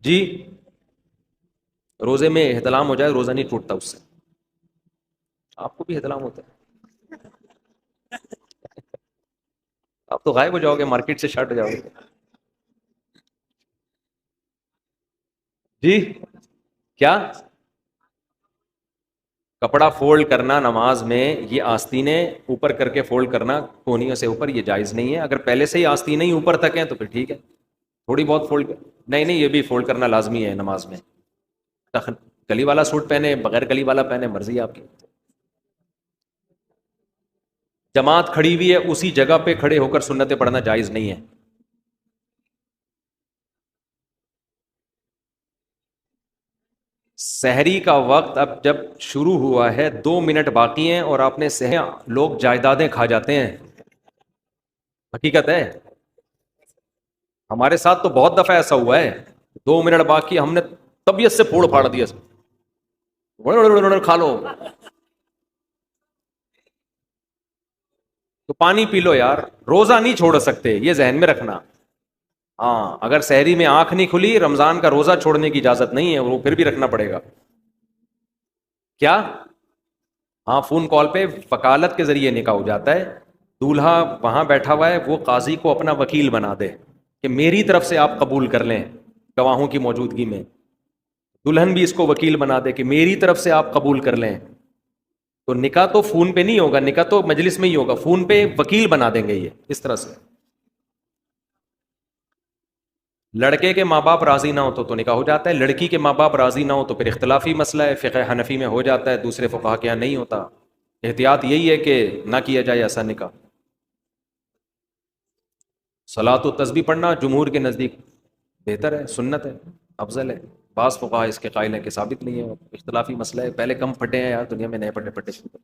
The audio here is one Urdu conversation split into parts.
جی روزے میں احتلام ہو جائے روزہ نہیں ٹوٹتا اس سے. آپ کو بھی احتلام ہوتا ہے؟ آپ تو غائب ہو جاؤ گے، مارکیٹ سے شٹ ہو جاؤ گے. جی کیا؟ کپڑا فولڈ کرنا نماز میں، یہ آستینیں اوپر کر کے فولڈ کرنا کونیوں سے اوپر، یہ جائز نہیں ہے. اگر پہلے سے ہی آستینیں ہی اوپر تک ہیں تو پھر ٹھیک ہے، تھوڑی بہت فولڈ کر. نہیں نہیں، یہ بھی فولڈ کرنا لازمی ہے نماز میں. کلی والا سوٹ پہنے بغیر کلی والا پہنے، مرضی ہے آپ کی. جماعت کھڑی ہوئی ہے اسی جگہ پہ کھڑے ہو کر سنتیں پڑھنا جائز نہیں ہے. سحری کا وقت اب جب شروع ہوا ہے 2 منٹ باقی ہیں اور آپ نے لوگ جائیدادیں کھا جاتے ہیں. حقیقت ہے، ہمارے ساتھ تو بہت دفعہ ایسا ہوا ہے. 2 منٹ باقی، ہم نے طبیعت سے پھوڑ پھاڑ دیا، کھا لو. تو پانی پی لو یار، روزہ نہیں چھوڑ سکتے، یہ ذہن میں رکھنا. ہاں اگر سحری میں آنکھ نہیں کھلی، رمضان کا روزہ چھوڑنے کی اجازت نہیں ہے، وہ پھر بھی رکھنا پڑے گا. کیا؟ ہاں فون کال پہ وکالت کے ذریعے نکاح ہو جاتا ہے. دولہا وہاں بیٹھا ہوا ہے، وہ قاضی کو اپنا وکیل بنا دے کہ میری طرف سے آپ قبول کر لیں گواہوں کی موجودگی میں. دلہن بھی اس کو وکیل بنا دے کہ میری طرف سے آپ قبول کر لیں. تو نکاح تو فون پہ نہیں ہوگا، نکاح تو مجلس میں ہی ہوگا، فون پہ وکیل بنا دیں گے یہ اس طرح سے. لڑکے کے ماں باپ راضی نہ ہو تو نکاح ہو جاتا ہے، لڑکی کے ماں باپ راضی نہ ہو تو پھر اختلافی مسئلہ ہے، فقہ حنفی میں ہو جاتا ہے، دوسرے فقہا کے یہاں نہیں ہوتا. احتیاط یہی ہے کہ نہ کیا جائے ایسا نکاح. صلاۃ و تسبیح پڑھنا جمہور کے نزدیک بہتر ہے، سنت ہے، افضل ہے. بعض فقہا اس کے قائل ہیں کہ ثابت نہیں ہے، اختلافی مسئلہ ہے. پہلے کم پھٹے ہیں یار دنیا میں، نئے پٹے پٹے شروع.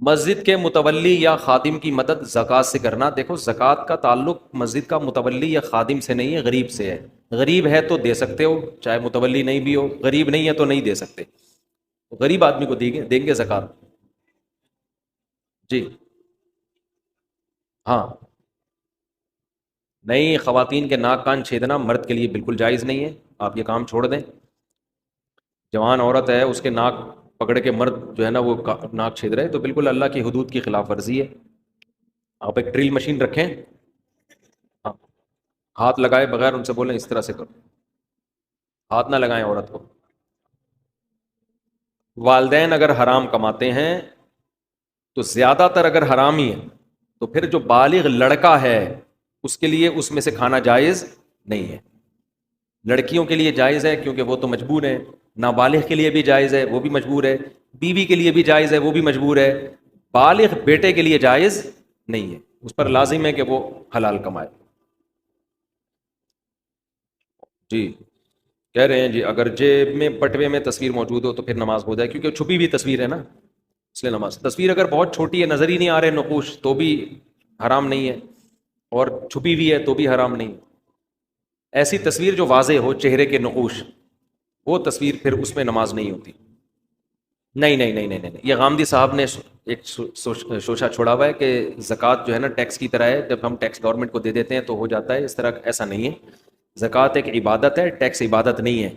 مسجد کے متولی یا خادم کی مدد زکوٰۃ سے کرنا. دیکھو زکوٰۃ کا تعلق مسجد کا متولی یا خادم سے نہیں ہے، غریب سے ہے. غریب ہے تو دے سکتے ہو، چاہے متولی نہیں بھی ہو. غریب نہیں ہے تو نہیں دے سکتے، غریب آدمی کو دیں گے زکوٰۃ. جی ہاں. نہیں، خواتین کے ناک کان چھیدنا مرد کے لیے بالکل جائز نہیں ہے، آپ یہ کام چھوڑ دیں. جوان عورت ہے اس کے ناک پکڑ کے مرد جو ہے نا وہ ناک چھید رہے تو بالکل اللہ کی حدود کی خلاف ورزی ہے. آپ ایک ڈرل مشین رکھیں، ہاں، ہاتھ لگائے بغیر ان سے بولیں اس طرح سے کرو، ہاتھ نہ لگائیں عورت کو. والدین اگر حرام کماتے ہیں تو زیادہ تر اگر حرام ہی ہے تو پھر جو بالغ لڑکا ہے اس کے لیے اس میں سے کھانا جائز نہیں ہے. لڑکیوں کے لیے جائز ہے کیونکہ وہ تو مجبور ہے، نابالغ کے لیے بھی جائز ہے وہ بھی مجبور ہے، بیوی کے لیے بھی جائز ہے وہ بھی مجبور ہے. بالغ بیٹے کے لیے جائز نہیں ہے، اس پر لازم ہے کہ وہ حلال کمائے. جی کہہ رہے ہیں جی اگر جیب میں بٹوے میں تصویر موجود ہو تو پھر نماز ہو جائے، کیونکہ چھپی ہوئی تصویر ہے نا اس لیے نماز. تصویر اگر بہت چھوٹی ہے، نظر ہی نہیں آ رہے نقوش، تو بھی حرام نہیں ہے، اور چھپی ہوئی ہے تو بھی حرام نہیں. ایسی تصویر جو واضح ہو چہرے کے نقوش، وہ تصویر پھر اس میں نماز نہیں ہوتی. نہیں نہیں نہیں نہیں نہیں، یہ غامدی صاحب نے ایک شوشہ چھوڑا ہوا ہے کہ زکوٰۃ جو ہے نا ٹیکس کی طرح ہے، جب ہم ٹیکس گورنمنٹ کو دے دیتے ہیں تو ہو جاتا ہے، اس طرح ایسا نہیں ہے. زکوٰۃ ایک عبادت ہے، ٹیکس عبادت نہیں ہے.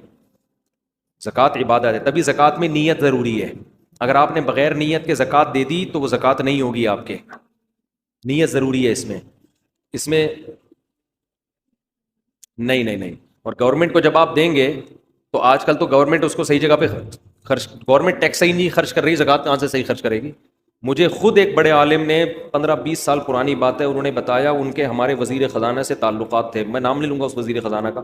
زکوٰۃ عبادت ہے، تبھی زکوٰۃ میں نیت ضروری ہے. اگر آپ نے بغیر نیت کے زکوٰۃ دے دی تو وہ زکوٰۃ نہیں ہوگی آپ کے. نیت ضروری ہے اس میں نہیں نہیں نہیں. اور گورنمنٹ کو جب آپ دیں گے تو آج کل تو گورنمنٹ اس کو صحیح جگہ پہ خرچ، گورنمنٹ ٹیکس صحیح نہیں خرچ کر رہی، زکوٰۃ کہاں سے صحیح خرچ کرے گی. مجھے خود ایک بڑے عالم نے 15-20 سال پرانی بات ہے، انہوں نے بتایا ان کے ہمارے وزیر خزانہ سے تعلقات تھے، میں نام نہیں لوں گا اس وزیر خزانہ کا.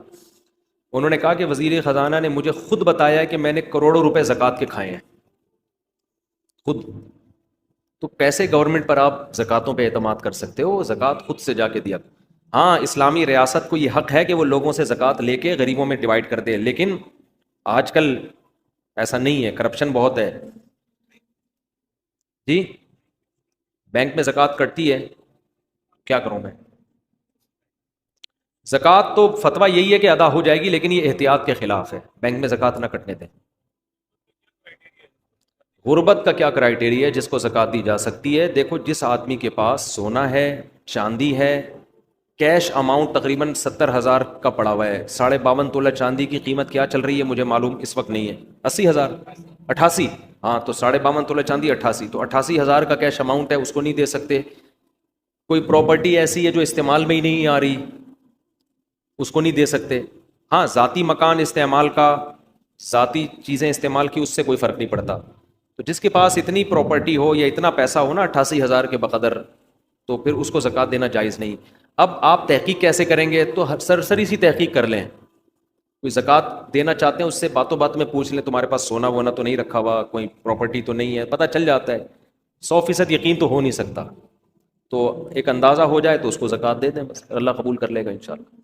انہوں نے کہا کہ وزیر خزانہ نے مجھے خود بتایا کہ میں نے کروڑوں روپے زکوٰۃ کے کھائے ہیں خود. تو کیسے گورنمنٹ پر آپ زکوٰۃوں پہ اعتماد کر سکتے ہو؟ زکوٰۃ خود سے جا کے دیا. ہاں اسلامی ریاست کو یہ حق ہے کہ وہ لوگوں سے زکوٰۃ لے کے غریبوں میں ڈیوائڈ کر دے، لیکن آج کل ایسا نہیں ہے، کرپشن بہت ہے. جی بینک میں زکوٰۃ کٹتی ہے، کیا کروں میں؟ زکوٰۃ تو فتویٰ یہی ہے کہ ادا ہو جائے گی، لیکن یہ احتیاط کے خلاف ہے، بینک میں زکوٰۃ نہ کٹنے دیں. غربت کا کیا کرائیٹیریا ہے جس کو زکوٰۃ دی جا سکتی ہے؟ دیکھو جس آدمی کے پاس سونا ہے، چاندی ہے، کیش اماؤنٹ تقریباً 70,000 کا پڑا ہوا ہے. 52.5 تولہ چاندی کی قیمت کیا چل رہی ہے مجھے معلوم اس وقت نہیں ہے. 80,000. 88. ہاں تو 52.5 تولہ چاندی 88. تو 88,000 کا کیش اماؤنٹ ہے, اس کو نہیں دے سکتے. کوئی پراپرٹی ایسی ہے جو استعمال میں ہی نہیں آ رہی, اس کو نہیں دے سکتے. ہاں ذاتی مکان استعمال کا, ذاتی چیزیں استعمال کی, اس سے کوئی فرق نہیں پڑتا. تو جس کے پاس اتنی پراپرٹی ہو یا اتنا پیسہ ہو نا 88,000 کے بقدر, تو پھر اس کو زکوٰۃ دینا جائز نہیں. اب آپ تحقیق کیسے کریں گے؟ تو سرسری سی تحقیق کر لیں. کوئی زکوٰۃ دینا چاہتے ہیں اس سے باتوں بات میں پوچھ لیں تمہارے پاس سونا وونا تو نہیں رکھا ہوا, کوئی پراپرٹی تو نہیں ہے, پتہ چل جاتا ہے. 100% یقین تو ہو نہیں سکتا, تو ایک اندازہ ہو جائے تو اس کو زکوٰۃ دے دیں, بس اللہ قبول کر لے گا انشاءاللہ.